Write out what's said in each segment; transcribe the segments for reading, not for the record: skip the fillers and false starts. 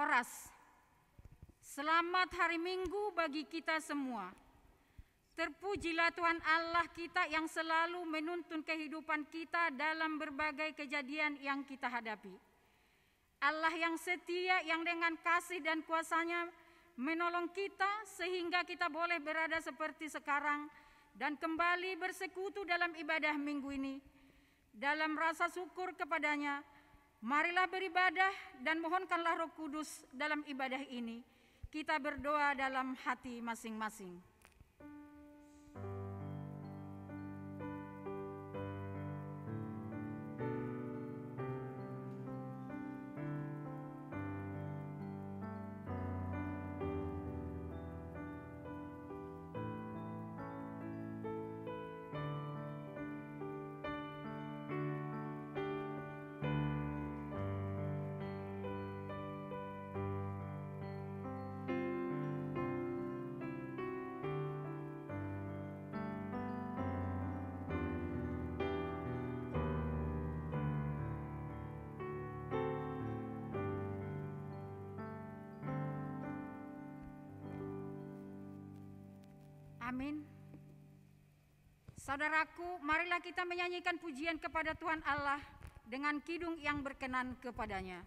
Oras. Selamat hari Minggu bagi kita semua. Terpujilah Tuhan Allah kita yang selalu menuntun kehidupan kita dalam berbagai kejadian yang kita hadapi. Allah yang setia, yang dengan kasih dan kuasa-Nya menolong kita sehingga kita boleh berada seperti sekarang dan kembali bersekutu dalam ibadah minggu ini. Dalam rasa syukur kepada-Nya, marilah beribadah dan mohonkanlah Roh Kudus dalam ibadah ini. Kita berdoa dalam hati masing-masing. Amin. Saudaraku, marilah kita menyanyikan pujian kepada Tuhan Allah dengan kidung yang berkenan kepada-Nya.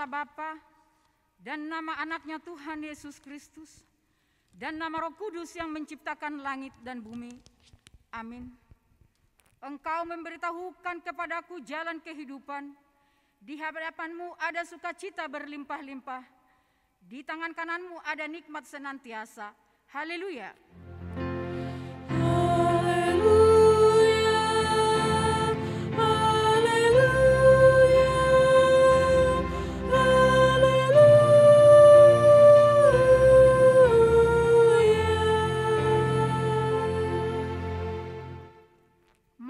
Bapa dan nama anaknya Tuhan Yesus Kristus dan nama Roh Kudus yang menciptakan langit dan bumi. Amin. Engkau memberitahukan kepadaku jalan kehidupan. Di hadapanmu ada sukacita berlimpah-limpah. Di tangan kananmu ada nikmat senantiasa. Haleluya.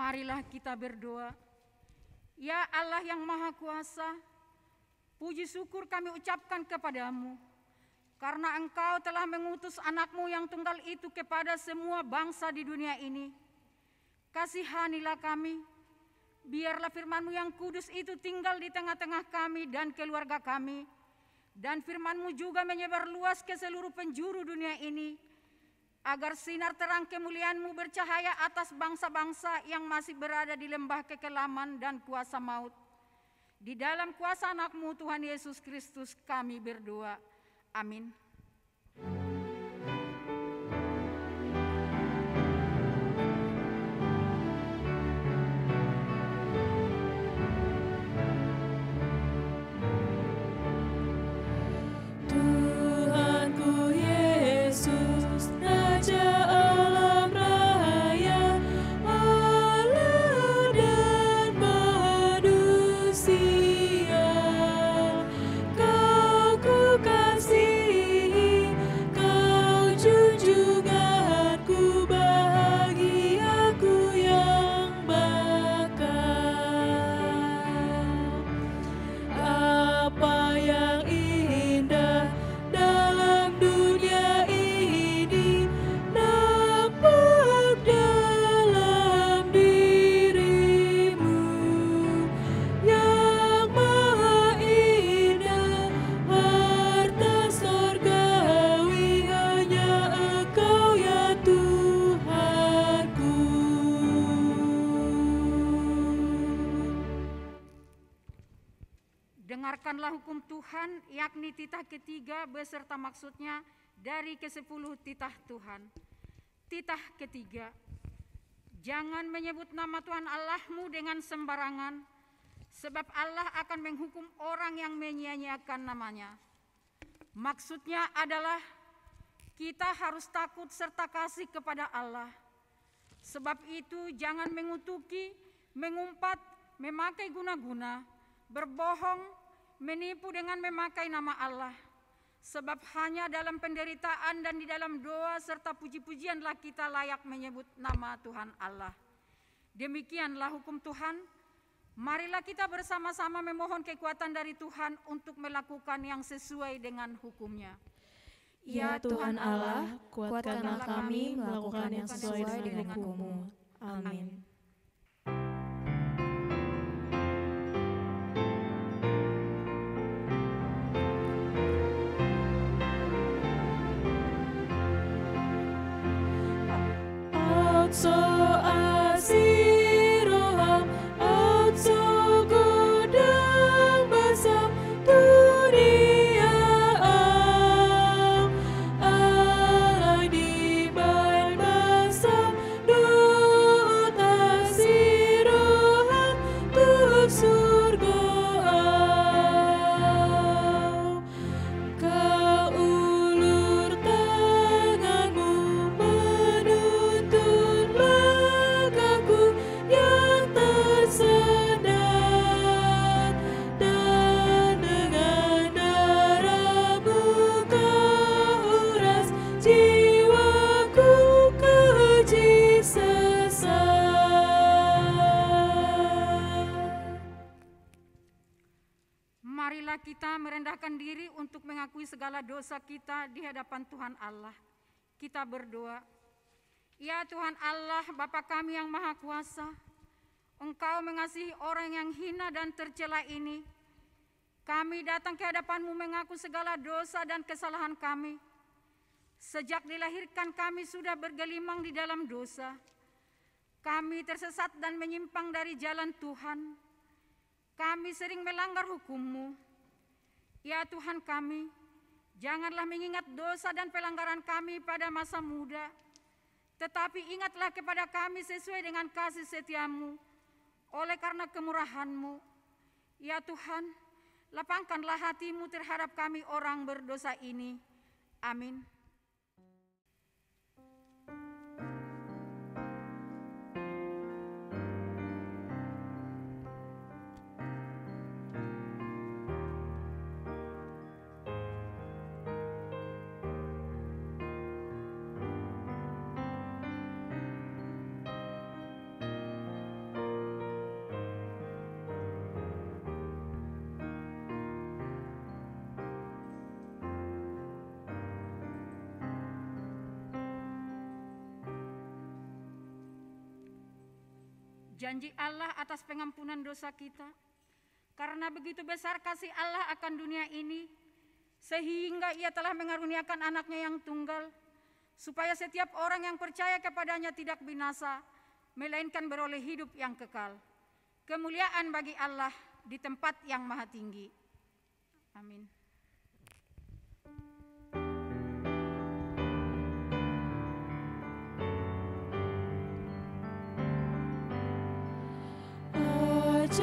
Marilah kita berdoa. Ya Allah yang Maha Kuasa, puji syukur kami ucapkan kepadamu, karena Engkau telah mengutus anak-Mu yang tunggal itu kepada semua bangsa di dunia ini. Kasihanilah kami, biarlah firman-Mu yang kudus itu tinggal di tengah-tengah kami dan keluarga kami, dan firman-Mu juga menyebar luas ke seluruh penjuru dunia ini, agar sinar terang kemuliaan-Mu bercahaya atas bangsa-bangsa yang masih berada di lembah kekelaman dan kuasa maut. Di dalam kuasa anak-Mu Tuhan Yesus Kristus kami berdoa. Amin. Kau ku kasih Dengarkanlah hukum Tuhan, yakni titah ketiga beserta maksudnya dari ke-10 titah Tuhan. Titah ketiga, jangan menyebut nama Tuhan Allahmu dengan sembarangan, sebab Allah akan menghukum orang yang menyia-nyiakan namanya. Maksudnya adalah kita harus takut serta kasih kepada Allah. Sebab itu jangan mengutuki, mengumpat, memakai guna-guna, berbohong, menipu dengan memakai nama Allah. Sebab hanya dalam penderitaan dan di dalam doa serta puji-pujianlah kita layak menyebut nama Tuhan Allah. Demikianlah hukum Tuhan. Marilah kita bersama-sama memohon kekuatan dari Tuhan untuk melakukan yang sesuai dengan hukum-Nya. Ya Tuhan Allah, kuatkanlah kami melakukan yang sesuai dengan hukum-Mu. Amin. Marilah kita merendahkan diri untuk mengakui segala dosa kita di hadapan Tuhan Allah. Kita berdoa. Ya Tuhan Allah, Bapa kami yang Maha Kuasa, Engkau mengasihi orang yang hina dan tercela ini. Kami datang ke hadapan-Mu mengaku segala dosa dan kesalahan kami. Sejak dilahirkan kami sudah bergelimang di dalam dosa. Kami tersesat dan menyimpang dari jalan Tuhan. Kami sering melanggar hukum-Mu. Ya Tuhan kami, janganlah mengingat dosa dan pelanggaran kami pada masa muda, tetapi ingatlah kepada kami sesuai dengan kasih setia-Mu, oleh karena kemurahan-Mu. Ya Tuhan, lapangkanlah hati-Mu terhadap kami orang berdosa ini. Amin. Janji Allah atas pengampunan dosa kita, karena begitu besar kasih Allah akan dunia ini, sehingga Ia telah mengaruniakan anaknya yang tunggal, supaya setiap orang yang percaya kepadanya tidak binasa, melainkan beroleh hidup yang kekal. Kemuliaan bagi Allah di tempat yang maha tinggi. Amin. Ku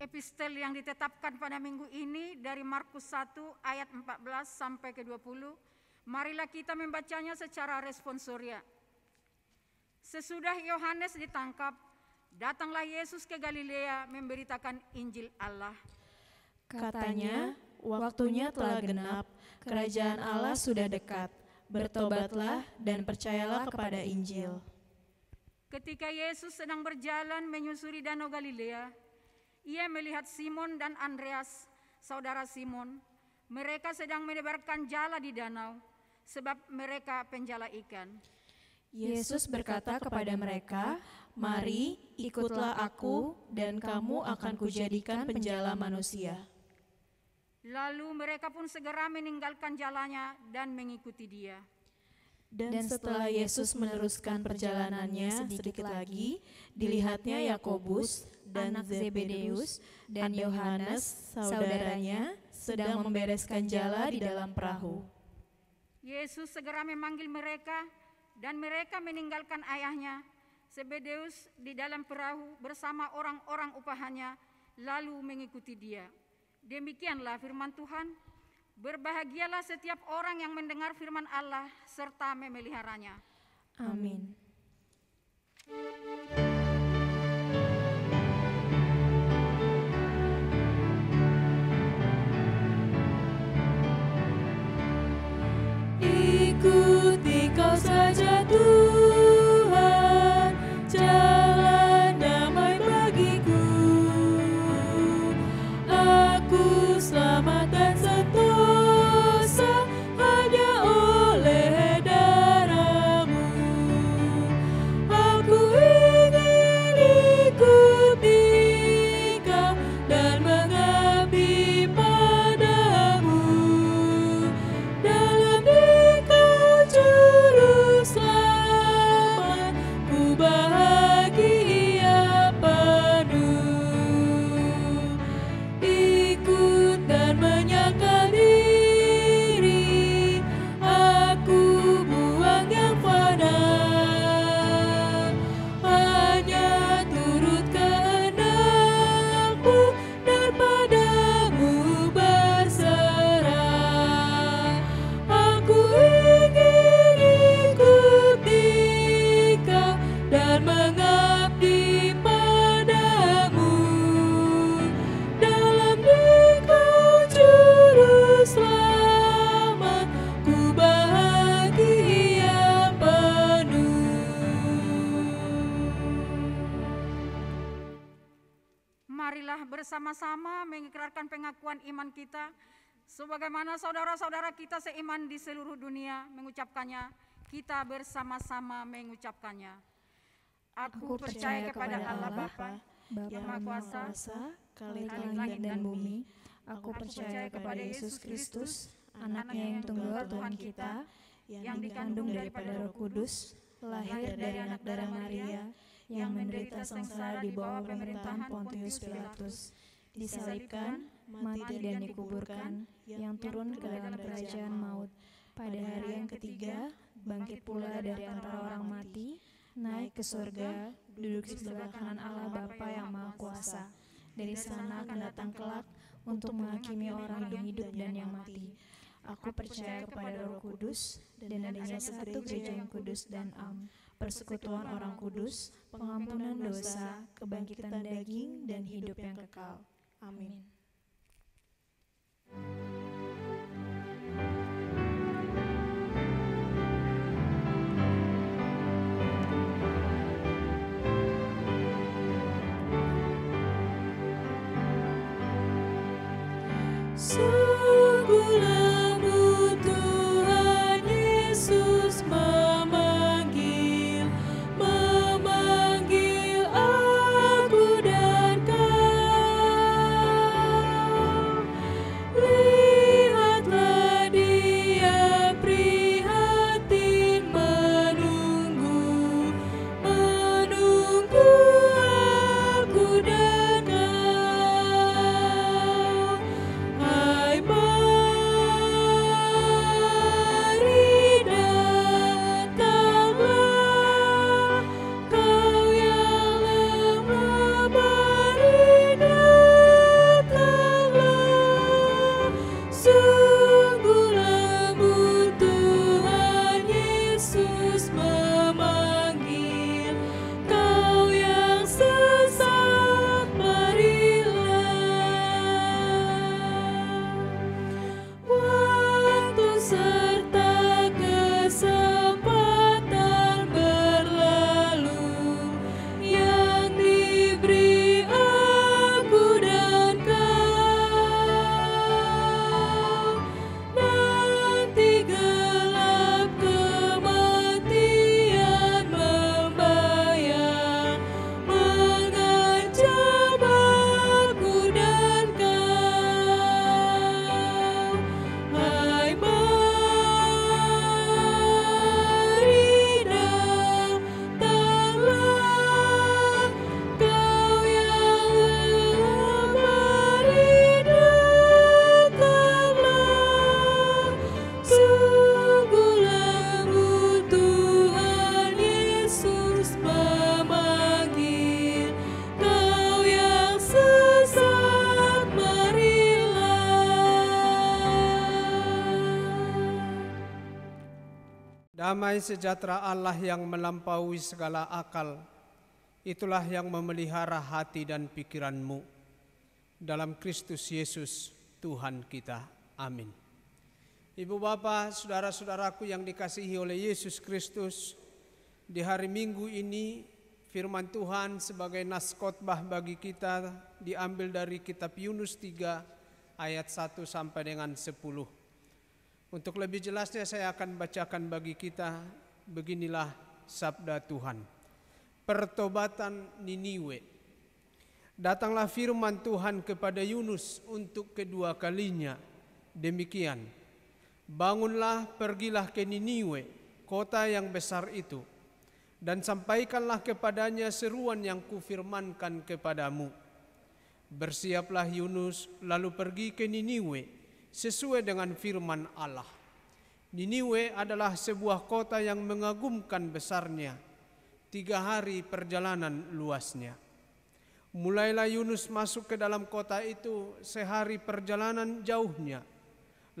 epistel yang ditetapkan pada minggu ini dari Markus 1 ayat 14 sampai ke 20. Marilah kita membacanya secara responsoria. Sesudah Yohanes ditangkap, datanglah Yesus ke Galilea memberitakan Injil Allah. Katanya, waktunya telah genap, kerajaan Allah sudah dekat. Bertobatlah dan percayalah kepada Injil. Ketika Yesus sedang berjalan menyusuri Danau Galilea, ia melihat Simon dan Andreas, saudara Simon. Mereka sedang menebarkan jala di danau, sebab mereka penjala ikan. Yesus berkata kepada mereka, "Mari, ikutlah aku, dan kamu akan kujadikan penjala manusia." Lalu mereka pun segera meninggalkan jalannya dan mengikuti dia. Dan setelah Yesus meneruskan perjalanannya sedikit lagi, dilihatnya Yakobus dan Zebedeus dan Yohanes, saudaranya, sedang membereskan jala di dalam perahu. Yesus segera memanggil mereka, dan mereka meninggalkan ayahnya, Zebedeus, di dalam perahu bersama orang-orang upahannya, lalu mengikuti dia. Demikianlah firman Tuhan. Berbahagialah setiap orang yang mendengar firman Allah serta memeliharanya. Amin. Ikuti kau saja Tuhan, jalan damai bagiku. Aku selamat dan sentosa hanya oleh darah-Mu. Aku ingin ikuti Kau dan mengabdi padamu. Dalam Engkau juru selamat, ku bahagia penuh. Ikut dan menyangkal diri, aku buang yang fana, hanya turut kehendak-Mu dan padamu berserah. Aku ingin ikuti Kau dan mengabdi padamu. Dalam Engkau juru selamat, ku bahagia penuh. Marilah bersama-sama mengikrarkan pengakuan iman kita, sebagaimana saudara-saudara kita seiman di seluruh dunia mengucapkannya. Kita bersama-sama mengucapkannya. Aku percaya kepada Allah Bapa, Yang Maha Maha Kuasa, Kuasa, Khalik langit dan bumi. Aku percaya kepada Yesus Kristus, Anaknya yang tunggal Tuhan kita, yang dikandung daripada Roh Kudus, lahir dari anak darah Maria, yang menderita sengsara di bawah pemerintahan Pontius Pilatus, disalibkan, mati dan dikuburkan, yang turun ke dalam kerajaan maut. Pada hari yang ketiga, bangkit pula dari antara orang mati, naik ke surga, duduk di sebelah kanan Allah Bapa yang Maha Kuasa. Dari sana akan datang kelak untuk menghakimi orang yang hidup dan yang mati. Aku percaya kepada Roh Kudus dan adanya satu gereja yang kudus dan am, persekutuan orang kudus, pengampunan dosa, kebangkitan daging, dan hidup yang kekal. Amin. Sungguh lembut Tuhan Yesus memanggil aku dan kau. Lihatlah Dia prihatin menunggu aku dan kau. Hai Damai sejahtera Allah yang melampaui segala akal, itulah yang memelihara hati dan pikiranmu. Dalam Kristus Yesus Tuhan kita. Amin. Ibu Bapa, saudara-saudaraku yang dikasihi oleh Yesus Kristus, di hari Minggu ini firman Tuhan sebagai nas khotbah bagi kita diambil dari kitab Yunus 3 ayat 1 sampai dengan 10. Untuk lebih jelasnya saya akan bacakan bagi kita. Beginilah sabda Tuhan. Pertobatan Niniwe. Datanglah firman Tuhan kepada Yunus untuk kedua kalinya. Demikian, bangunlah, pergilah ke Niniwe, kota yang besar itu, dan sampaikanlah kepadanya seruan yang kufirmankan kepadamu. Bersiaplah Yunus, lalu pergi ke Niniwe sesuai dengan firman Allah. Niniwe adalah sebuah kota yang mengagumkan besarnya, 3 hari perjalanan luasnya. Mulailah Yunus masuk ke dalam kota itu sehari perjalanan jauhnya,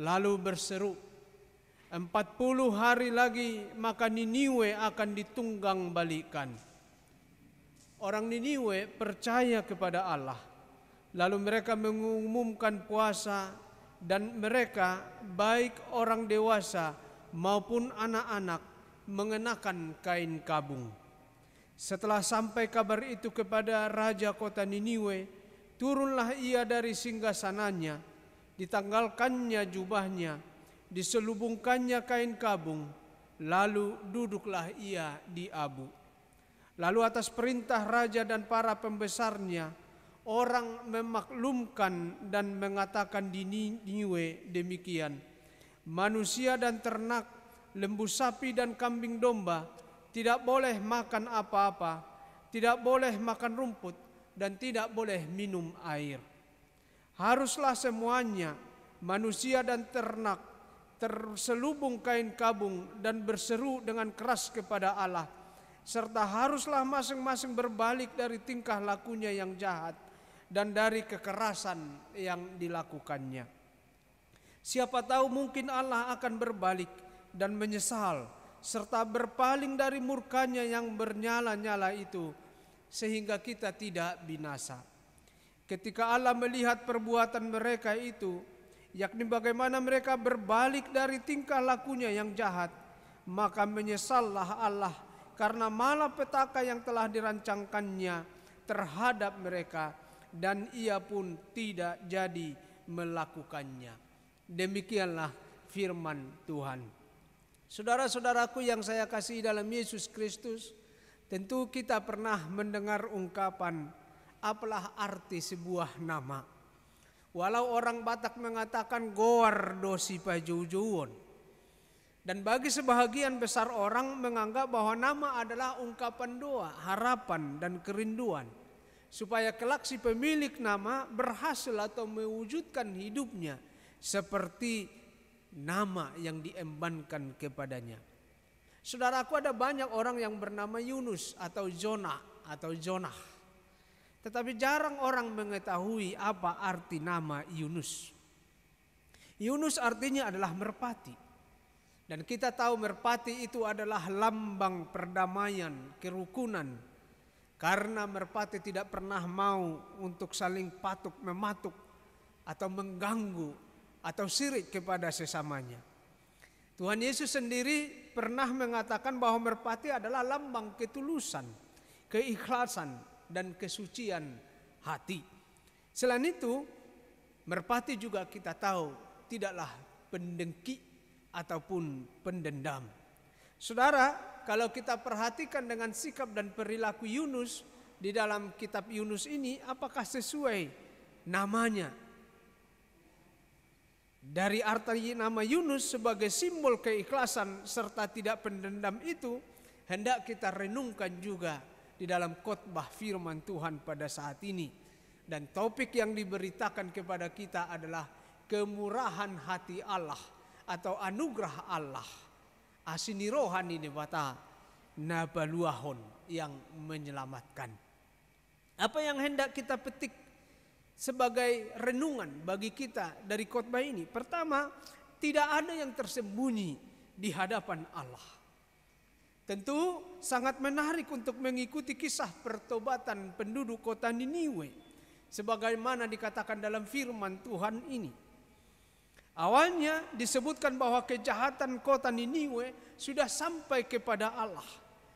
lalu berseru, 40 hari lagi maka Niniwe akan ditunggang balikan. Orang Niniwe percaya kepada Allah, lalu mereka mengumumkan puasa, dan mereka baik orang dewasa maupun anak-anak mengenakan kain kabung. Setelah sampai kabar itu kepada raja kota Niniwe, turunlah ia dari singgasananya, ditanggalkannya jubahnya, diselubungkannya kain kabung, lalu duduklah ia di abu. Lalu atas perintah raja dan para pembesarnya, orang memaklumkan dan mengatakan di Niniwe demikian, manusia dan ternak, lembu sapi dan kambing domba tidak boleh makan apa-apa, tidak boleh makan rumput, dan tidak boleh minum air. Haruslah semuanya, manusia dan ternak, terselubung kain kabung dan berseru dengan keras kepada Allah, serta haruslah masing-masing berbalik dari tingkah lakunya yang jahat dan dari kekerasan yang dilakukannya. Siapa tahu mungkin Allah akan berbalik dan menyesal serta berpaling dari murkanya yang bernyala-nyala itu, sehingga kita tidak binasa. Ketika Allah melihat perbuatan mereka itu, yakni bagaimana mereka berbalik dari tingkah lakunya yang jahat, maka menyesallah Allah karena malapetaka yang telah dirancangkannya terhadap mereka, dan ia pun tidak jadi melakukannya. Demikianlah firman Tuhan. Saudara-saudaraku yang saya kasihi dalam Yesus Kristus, tentu kita pernah mendengar ungkapan, apalah arti sebuah nama. Walau orang Batak mengatakan goar dosi pajujuwon, dan bagi sebahagian besar orang menganggap bahwa nama adalah ungkapan doa, harapan dan kerinduan, supaya kelak si pemilik nama berhasil atau mewujudkan hidupnya seperti nama yang diembankan kepadanya. Saudaraku, ada banyak orang yang bernama Yunus atau Jonah atau Jonah, tetapi jarang orang mengetahui apa arti nama Yunus. Yunus artinya adalah merpati, dan kita tahu merpati itu adalah lambang perdamaian, kerukunan. Karena merpati tidak pernah mau untuk saling patuk mematuk atau mengganggu atau sirik kepada sesamanya. Tuhan Yesus sendiri pernah mengatakan bahwa merpati adalah lambang ketulusan, keikhlasan, dan kesucian hati. Selain itu, merpati juga kita tahu tidaklah pendengki ataupun pendendam. Saudara, kalau kita perhatikan dengan sikap dan perilaku Yunus di dalam kitab Yunus ini, apakah sesuai namanya? Dari arti nama Yunus sebagai simbol keikhlasan serta tidak pendendam itu, hendak kita renungkan juga di dalam khotbah firman Tuhan pada saat ini. Dan topik yang diberitakan kepada kita adalah kemurahan hati Allah atau anugerah Allah. Asini rohani nebata nabaluahon, yang menyelamatkan. Apa yang hendak kita petik sebagai renungan bagi kita dari khotbah ini? Pertama, tidak ada yang tersembunyi di hadapan Allah. Tentu sangat menarik untuk mengikuti kisah pertobatan penduduk kota Niniwe, sebagaimana dikatakan dalam firman Tuhan ini. Awalnya disebutkan bahwa kejahatan kota Niniwe sudah sampai kepada Allah.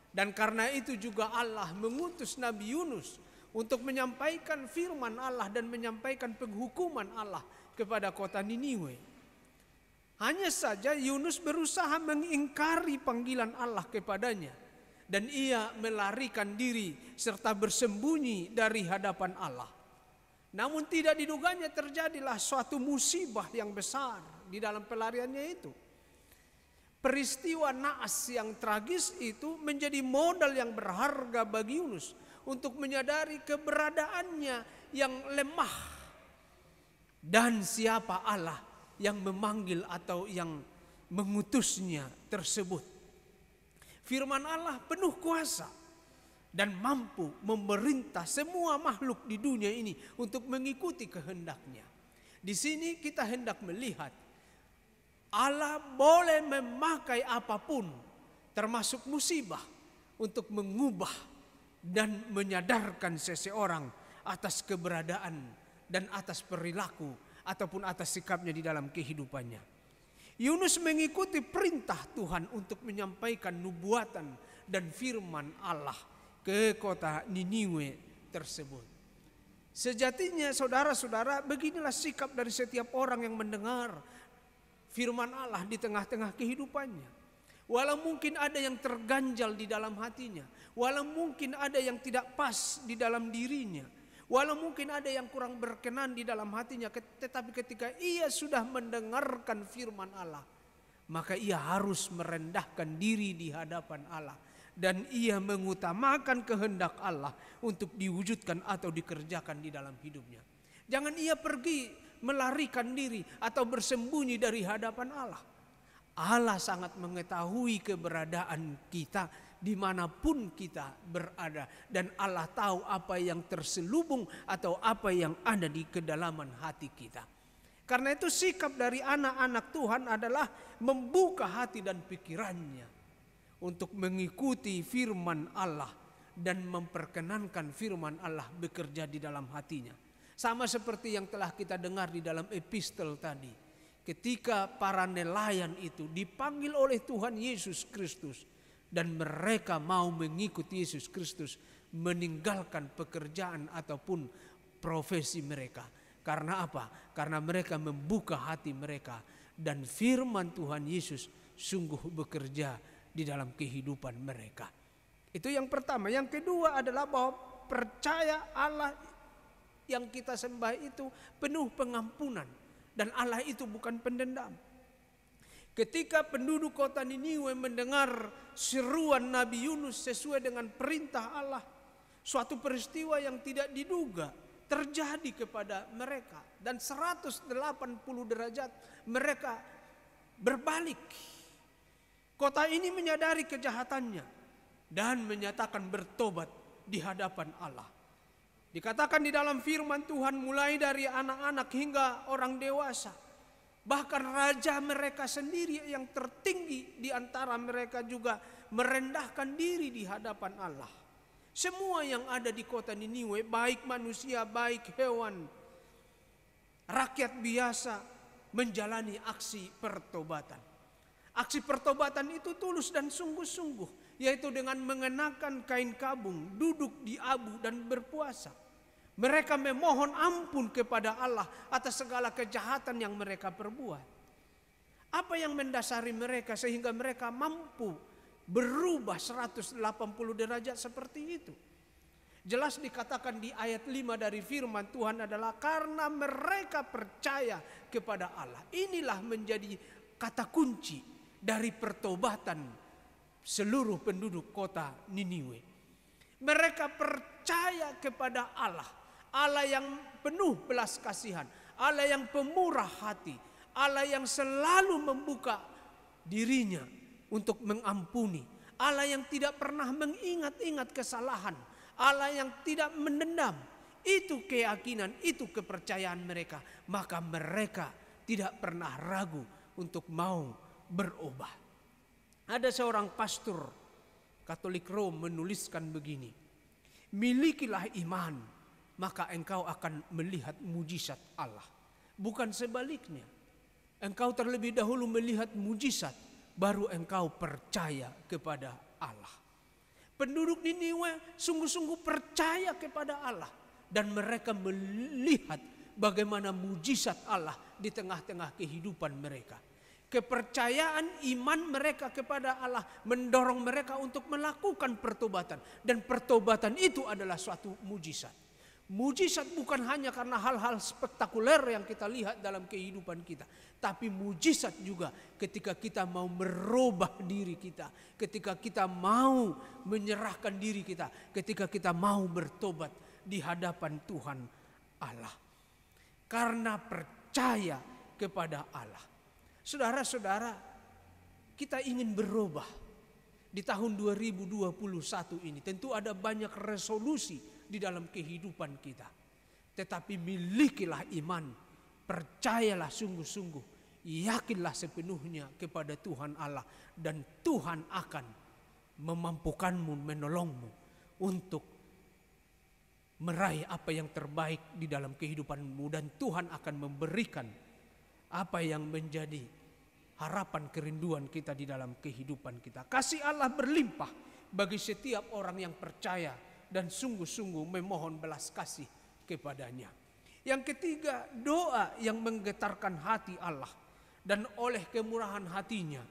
Dan karena itu juga Allah mengutus Nabi Yunus untuk menyampaikan firman Allah dan menyampaikan penghukuman Allah kepada kota Niniwe. Hanya saja Yunus berusaha mengingkari panggilan Allah kepadanya. Dan ia melarikan diri serta bersembunyi dari hadapan Allah. Namun tidak diduganya terjadilah suatu musibah yang besar di dalam pelariannya itu. Peristiwa naas yang tragis itu menjadi modal yang berharga bagi Yunus untuk menyadari keberadaannya yang lemah. Dan siapa Allah yang memanggil atau yang mengutusnya tersebut. Firman Allah penuh kuasa dan mampu memerintah semua makhluk di dunia ini untuk mengikuti kehendaknya. Di sini kita hendak melihat Allah boleh memakai apapun termasuk musibah untuk mengubah dan menyadarkan seseorang atas keberadaan dan atas perilaku ataupun atas sikapnya di dalam kehidupannya. Yunus mengikuti perintah Tuhan untuk menyampaikan nubuatan dan firman Allah ke kota Niniwe tersebut. Sejatinya saudara-saudara, beginilah sikap dari setiap orang yang mendengar firman Allah di tengah-tengah kehidupannya. Walau mungkin ada yang terganjal di dalam hatinya, walau mungkin ada yang tidak pas di dalam dirinya, walau mungkin ada yang kurang berkenan di dalam hatinya, tetapi ketika ia sudah mendengarkan firman Allah, maka ia harus merendahkan diri di hadapan Allah. Dan ia mengutamakan kehendak Allah untuk diwujudkan atau dikerjakan di dalam hidupnya. Jangan ia pergi melarikan diri atau bersembunyi dari hadapan Allah. Allah sangat mengetahui keberadaan kita dimanapun kita berada. Dan Allah tahu apa yang terselubung atau apa yang ada di kedalaman hati kita. Karena itu sikap dari anak-anak Tuhan adalah membuka hati dan pikirannya untuk mengikuti firman Allah dan memperkenankan firman Allah bekerja di dalam hatinya. Sama seperti yang telah kita dengar di dalam epistel tadi. Ketika para nelayan itu dipanggil oleh Tuhan Yesus Kristus dan mereka mau mengikuti Yesus Kristus, meninggalkan pekerjaan ataupun profesi mereka. Karena apa? Karena mereka membuka hati mereka dan firman Tuhan Yesus sungguh bekerja di dalam kehidupan mereka. Itu yang pertama. Yang kedua adalah bahwa percaya Allah yang kita sembah itu penuh pengampunan dan Allah itu bukan pendendam. Ketika penduduk kota Niniwe mendengar seruan Nabi Yunus sesuai dengan perintah Allah, suatu peristiwa yang tidak diduga terjadi kepada mereka dan 180 derajat mereka berbalik. Kota ini menyadari kejahatannya dan menyatakan bertobat di hadapan Allah. Dikatakan di dalam firman Tuhan mulai dari anak-anak hingga orang dewasa. Bahkan raja mereka sendiri yang tertinggi di antara mereka juga merendahkan diri di hadapan Allah. Semua yang ada di kota Niniwe, baik manusia, baik hewan, rakyat biasa menjalani aksi pertobatan. Aksi pertobatan itu tulus dan sungguh-sungguh, yaitu dengan mengenakan kain kabung, duduk di abu dan berpuasa. Mereka memohon ampun kepada Allah atas segala kejahatan yang mereka perbuat. Apa yang mendasari mereka sehingga mereka mampu berubah 180 derajat seperti itu? Jelas dikatakan di ayat 5 dari firman Tuhan adalah karena mereka percaya kepada Allah. Inilah menjadi kata kunci dari pertobatan seluruh penduduk kota Niniwe. Mereka percaya kepada Allah. Allah yang penuh belas kasihan, Allah yang pemurah hati, Allah yang selalu membuka dirinya untuk mengampuni, Allah yang tidak pernah mengingat-ingat kesalahan, Allah yang tidak mendendam. Itu keyakinan, itu kepercayaan mereka. Maka mereka tidak pernah ragu untuk mau berubah. Ada seorang pastor Katolik Rom menuliskan begini, milikilah iman, maka engkau akan melihat mujizat Allah. Bukan sebaliknya, engkau terlebih dahulu melihat mujizat, baru engkau percaya kepada Allah. Penduduk Niniwe sungguh-sungguh percaya kepada Allah, dan mereka melihat bagaimana mujizat Allah di tengah-tengah kehidupan mereka. Kepercayaan iman mereka kepada Allah mendorong mereka untuk melakukan pertobatan. Dan pertobatan itu adalah suatu mujizat. Mujizat bukan hanya karena hal-hal spektakuler yang kita lihat dalam kehidupan kita. Tapi mujizat juga ketika kita mau merubah diri kita. Ketika kita mau menyerahkan diri kita. Ketika kita mau bertobat di hadapan Tuhan Allah. Karena percaya kepada Allah. Saudara-saudara, kita ingin berubah di tahun 2021 ini. Tentu ada banyak resolusi di dalam kehidupan kita. Tetapi milikilah iman, percayalah sungguh-sungguh, yakinlah sepenuhnya kepada Tuhan Allah. Dan Tuhan akan memampukanmu, menolongmu untuk meraih apa yang terbaik di dalam kehidupanmu. Dan Tuhan akan memberikan apa yang menjadi harapan kerinduan kita di dalam kehidupan kita. Kasih Allah berlimpah bagi setiap orang yang percaya dan sungguh-sungguh memohon belas kasih kepadanya. Yang ketiga, doa yang menggetarkan hati Allah. Dan oleh kemurahan hatinya,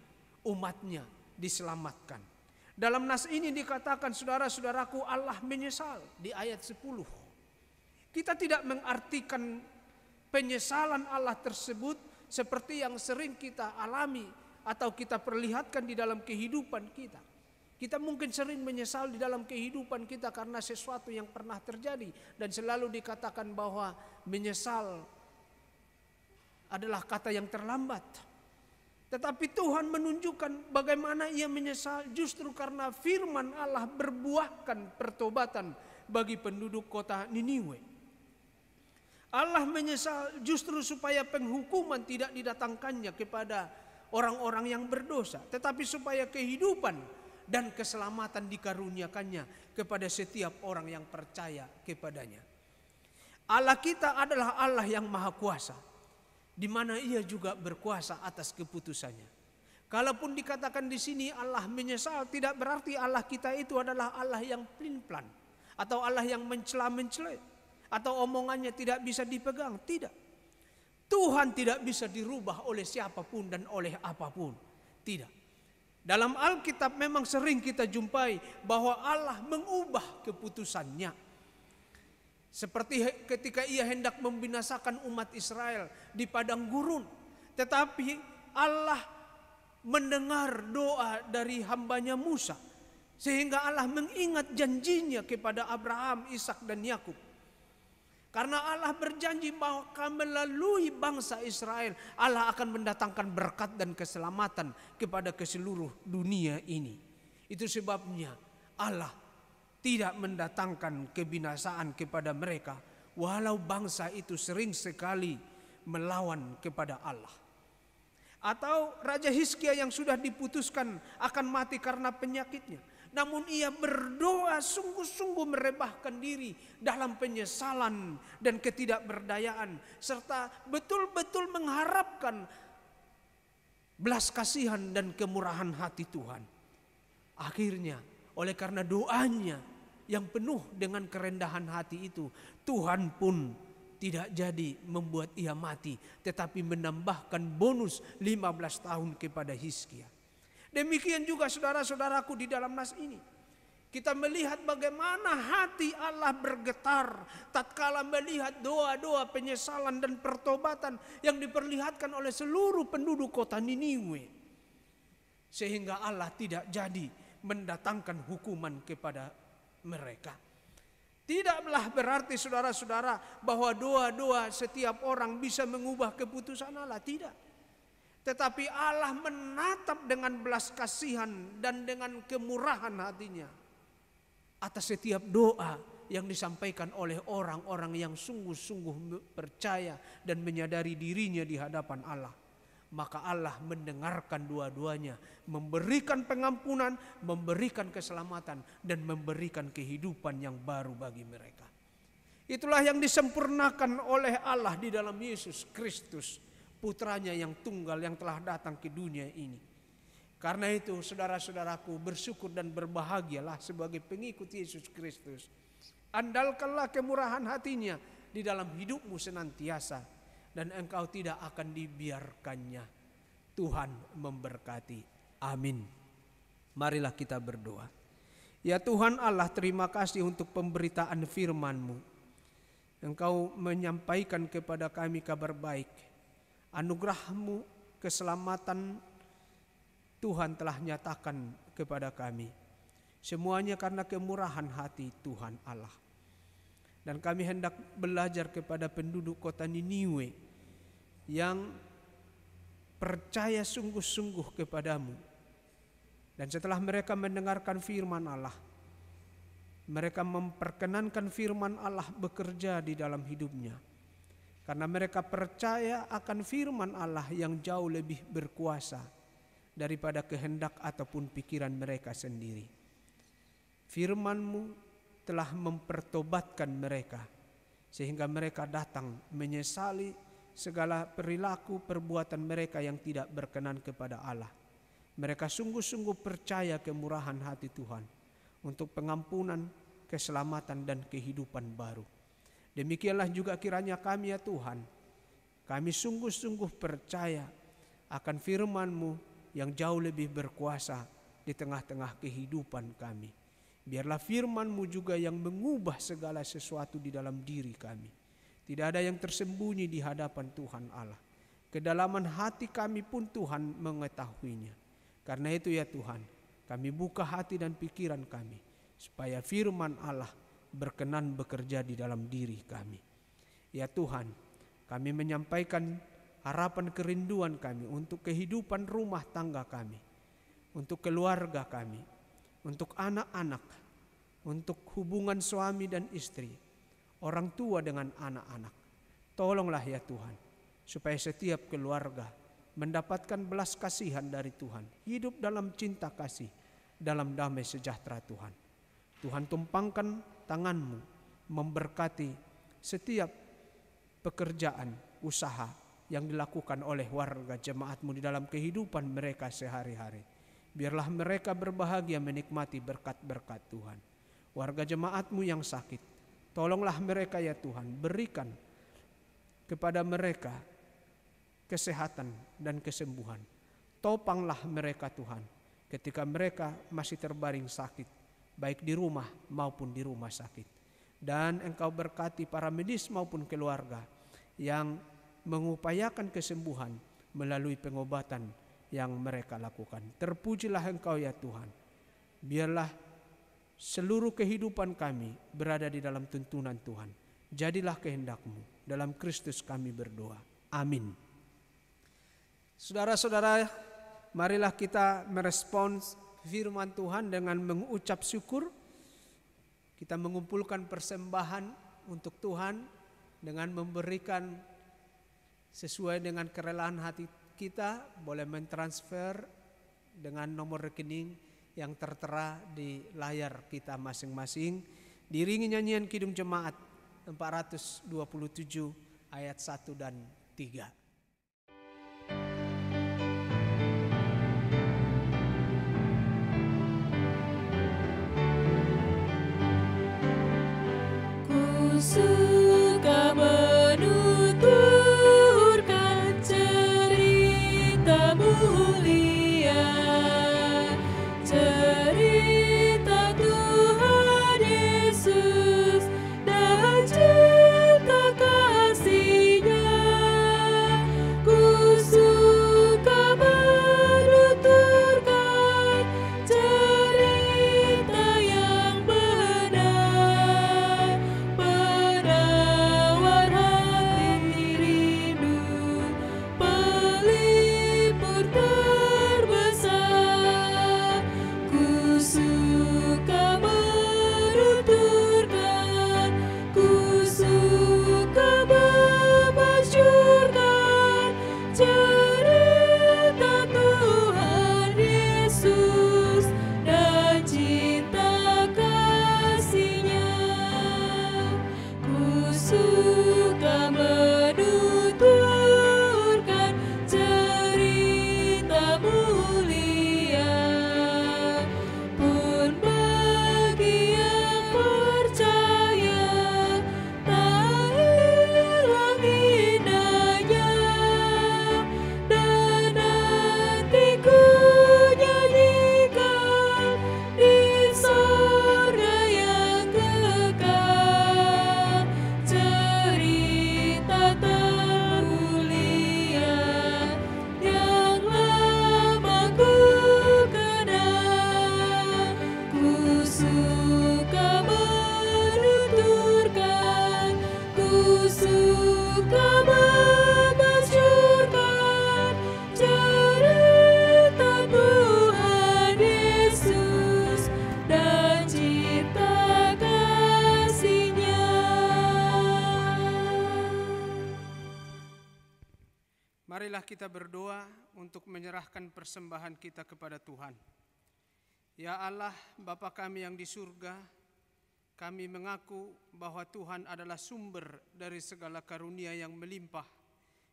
umatnya diselamatkan. Dalam nas ini dikatakan, saudara-saudaraku, Allah menyesal di ayat 10. Kita tidak mengartikan penyesalan Allah tersebut seperti yang sering kita alami atau kita perlihatkan di dalam kehidupan kita. Kita mungkin sering menyesal di dalam kehidupan kita karena sesuatu yang pernah terjadi. Dan selalu dikatakan bahwa menyesal adalah kata yang terlambat. Tetapi Tuhan menunjukkan bagaimana ia menyesal justru karena firman Allah berbuahkan pertobatan bagi penduduk kota Niniwe. Allah menyesal justru supaya penghukuman tidak didatangkannya kepada orang-orang yang berdosa. Tetapi supaya kehidupan dan keselamatan dikaruniakannya kepada setiap orang yang percaya kepadanya. Allah kita adalah Allah yang maha kuasa, di mana ia juga berkuasa atas keputusannya. Kalaupun dikatakan di sini Allah menyesal, tidak berarti Allah kita itu adalah Allah yang pelin-pelan atau Allah yang mencela-mencela. Atau omongannya tidak bisa dipegang. Tidak. Tuhan tidak bisa dirubah oleh siapapun dan oleh apapun. Tidak. Dalam Alkitab memang sering kita jumpai bahwa Allah mengubah keputusannya. Seperti ketika ia hendak membinasakan umat Israel di padang gurun. Tetapi Allah mendengar doa dari hambanya Musa. Sehingga Allah mengingat janjinya kepada Abraham, Ishak dan Yakub. Karena Allah berjanji bahwa melalui bangsa Israel Allah akan mendatangkan berkat dan keselamatan kepada seluruh dunia ini. Itu sebabnya Allah tidak mendatangkan kebinasaan kepada mereka walau bangsa itu sering sekali melawan kepada Allah. Atau Raja Hizkia yang sudah diputuskan akan mati karena penyakitnya. Namun ia berdoa sungguh-sungguh merebahkan diri dalam penyesalan dan ketidakberdayaan. Serta betul-betul mengharapkan belas kasihan dan kemurahan hati Tuhan. Akhirnya oleh karena doanya yang penuh dengan kerendahan hati itu, Tuhan pun tidak jadi membuat ia mati. Tetapi menambahkan bonus 15 tahun kepada Hizkia. Demikian juga saudara-saudaraku di dalam nas ini. Kita melihat bagaimana hati Allah bergetar tatkala melihat doa-doa penyesalan dan pertobatan yang diperlihatkan oleh seluruh penduduk kota Niniwe. Sehingga Allah tidak jadi mendatangkan hukuman kepada mereka. Tidaklah berarti saudara-saudara bahwa doa-doa setiap orang bisa mengubah keputusan Allah. Tidak. Tetapi Allah menatap dengan belas kasihan dan dengan kemurahan hatinya atas setiap doa yang disampaikan oleh orang-orang yang sungguh-sungguh percaya dan menyadari dirinya di hadapan Allah. maka Allah mendengarkan dua-duanya, memberikan pengampunan, memberikan keselamatan, dan memberikan kehidupan yang baru bagi mereka. Itulah yang disempurnakan oleh Allah di dalam Yesus Kristus, putranya yang tunggal yang telah datang ke dunia ini. Karena itu saudara-saudaraku, bersyukur dan berbahagialah sebagai pengikut Yesus Kristus. Andalkanlah kemurahan hatinya di dalam hidupmu senantiasa, dan engkau tidak akan dibiarkannya. Tuhan memberkati. Amin. Marilah kita berdoa. Ya Tuhan Allah, terima kasih untuk pemberitaan firman-Mu. Engkau menyampaikan kepada kami kabar baik. Anugerah-Mu, keselamatan Tuhan telah nyatakan kepada kami. Semuanya karena kemurahan hati Tuhan Allah. Dan kami hendak belajar kepada penduduk kota Niniwe yang percaya sungguh-sungguh kepadamu. Dan setelah mereka mendengarkan firman Allah, mereka memperkenankan firman Allah bekerja di dalam hidupnya. Karena mereka percaya akan firman Allah yang jauh lebih berkuasa daripada kehendak ataupun pikiran mereka sendiri. Firman-Mu telah mempertobatkan mereka, sehingga mereka datang menyesali segala perilaku perbuatan mereka yang tidak berkenan kepada Allah. Mereka sungguh-sungguh percaya kemurahan hati Tuhan untuk pengampunan, keselamatan, dan kehidupan baru. Demikianlah juga kiranya kami ya Tuhan, kami sungguh-sungguh percaya akan firman-Mu yang jauh lebih berkuasa di tengah-tengah kehidupan kami. Biarlah firman-Mu juga yang mengubah segala sesuatu di dalam diri kami. Tidak ada yang tersembunyi di hadapan Tuhan Allah. Kedalaman hati kami pun Tuhan mengetahuinya. Karena itu ya Tuhan, kami buka hati dan pikiran kami, supaya firman Allah berkenan bekerja di dalam diri kami. Ya Tuhan, kami menyampaikan harapan kerinduan kami untuk kehidupan rumah tangga kami, untuk keluarga kami, untuk anak-anak, untuk hubungan suami dan istri, orang tua dengan anak-anak. Tolonglah ya Tuhan, supaya setiap keluarga mendapatkan belas kasihan dari Tuhan, hidup dalam cinta kasih, dalam damai sejahtera Tuhan. Tuhan tumpangkan tangan-Mu, memberkati setiap pekerjaan, usaha yang dilakukan oleh warga jemaat-Mu di dalam kehidupan mereka sehari-hari. Biarlah mereka berbahagia menikmati berkat-berkat Tuhan. Warga jemaat-Mu yang sakit, tolonglah mereka ya Tuhan, berikan kepada mereka kesehatan dan kesembuhan. Topanglah mereka Tuhan ketika mereka masih terbaring sakit, baik di rumah maupun di rumah sakit. Dan Engkau berkati para medis maupun keluarga yang mengupayakan kesembuhan melalui pengobatan yang mereka lakukan. Terpujilah Engkau ya Tuhan. Biarlah seluruh kehidupan kami berada di dalam tuntunan Tuhan. Jadilah kehendak-Mu. Dalam Kristus kami berdoa. Amin. Saudara-saudara, marilah kita merespons firman Tuhan dengan mengucap syukur. Kita mengumpulkan persembahan untuk Tuhan dengan memberikan sesuai dengan kerelaan hati kita. Boleh mentransfer dengan nomor rekening yang tertera di layar kita masing-masing. Diiringi nyanyian Kidung Jemaat 427 ayat 1 dan 3. Suka menuturkan cerita mulia, cerita Tuhan Yesus dan cinta kasih-Nya. Ku suka menuturkan cerita yang benar suka menuturkan cerita mulia, pun bagi yang percaya tak hilang indahnya, dan nanti ku nyanyikan di sorga yang kekal cerita termulia yang lama ku kenal. Ku suka menuturkan, ku suka memasyurkan cerita Tuhan Yesus dan cipta kasih-Nya. Marilah kita berdoa untuk menyerahkan persembahan kita kepada Tuhan. Ya Allah, Bapa kami yang di surga, kami mengaku bahwa Tuhan adalah sumber dari segala karunia yang melimpah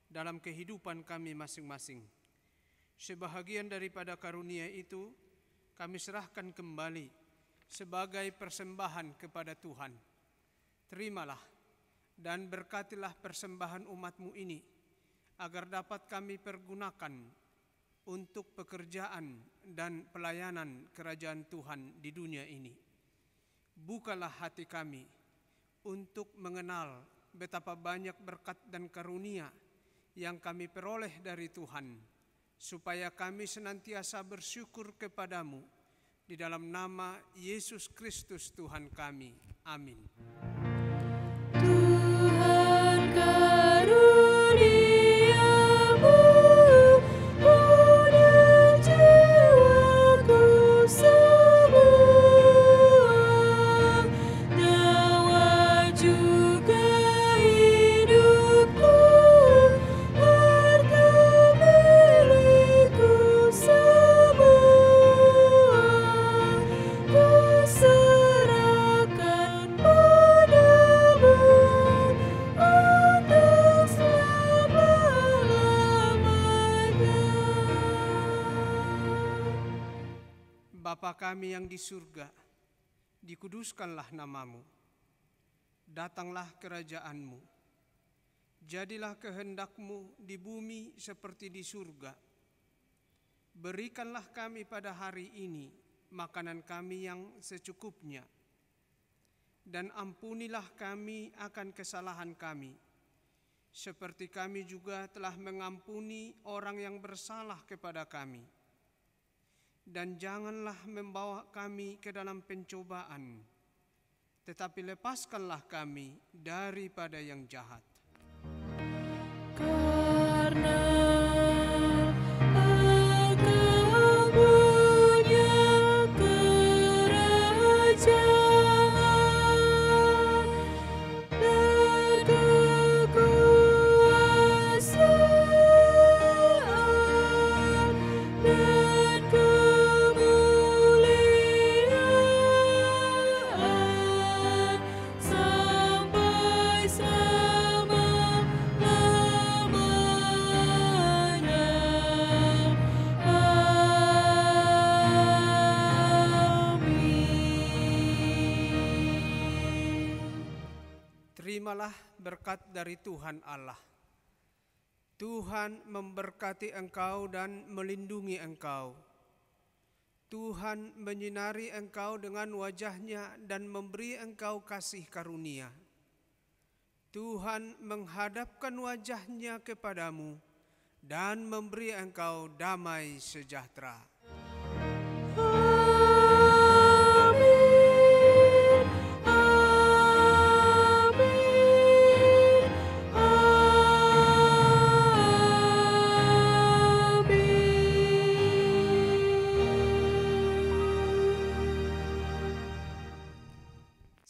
dalam kehidupan kami masing-masing. Sebahagian daripada karunia itu kami serahkan kembali sebagai persembahan kepada Tuhan. Terimalah dan berkatilah persembahan umat-Mu ini, agar dapat kami pergunakan untuk pekerjaan dan pelayanan kerajaan Tuhan di dunia ini. Bukalah hati kami untuk mengenal betapa banyak berkat dan karunia yang kami peroleh dari Tuhan, supaya kami senantiasa bersyukur kepadamu. Di dalam nama Yesus Kristus Tuhan kami. Amin. Tuhan karuniamu pada jiwaku semua, nyawa juga hidupku, harta milikku semua, ku serahkan padamu untuk selama-lamanya. Bapa kami yang di surga, dikuduskanlah namamu. Datanglah kerajaan-Mu. Jadilah kehendak-Mu di bumi seperti di surga. Berikanlah kami pada hari ini makanan kami yang secukupnya. Dan ampunilah kami akan kesalahan kami, seperti kami juga telah mengampuni orang yang bersalah kepada kami. Dan janganlah membawa kami ke dalam pencobaan, tetapi lepaskanlah kami daripada yang jahat. Karena Engkau punya kerajaan dan kekuasaan dan kemuliaan sampai selama-lamanya. Amin. Terimalah berkat dari Tuhan Allah. Tuhan memberkati engkau dan melindungi engkau. Tuhan menyinari engkau dengan wajah-Nya dan memberi engkau kasih karunia. Tuhan menghadapkan wajah-Nya kepadamu dan memberi engkau damai sejahtera. Amin. Amin.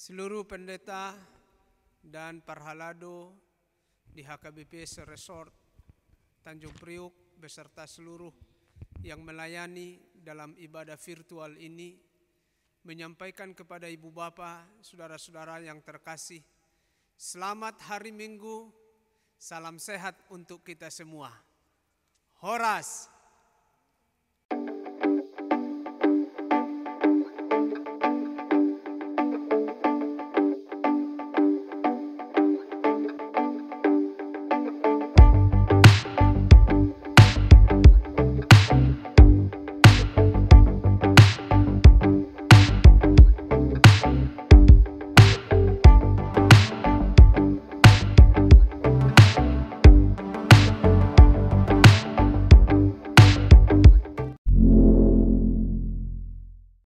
Seluruh pendeta dan parhalado di HKBP Resort Tanjung Priuk beserta seluruh yang melayani dalam ibadah virtual ini menyampaikan kepada Ibu Bapa, saudara-saudara yang terkasih, Selamat hari Minggu, salam sehat untuk kita semua. Horas.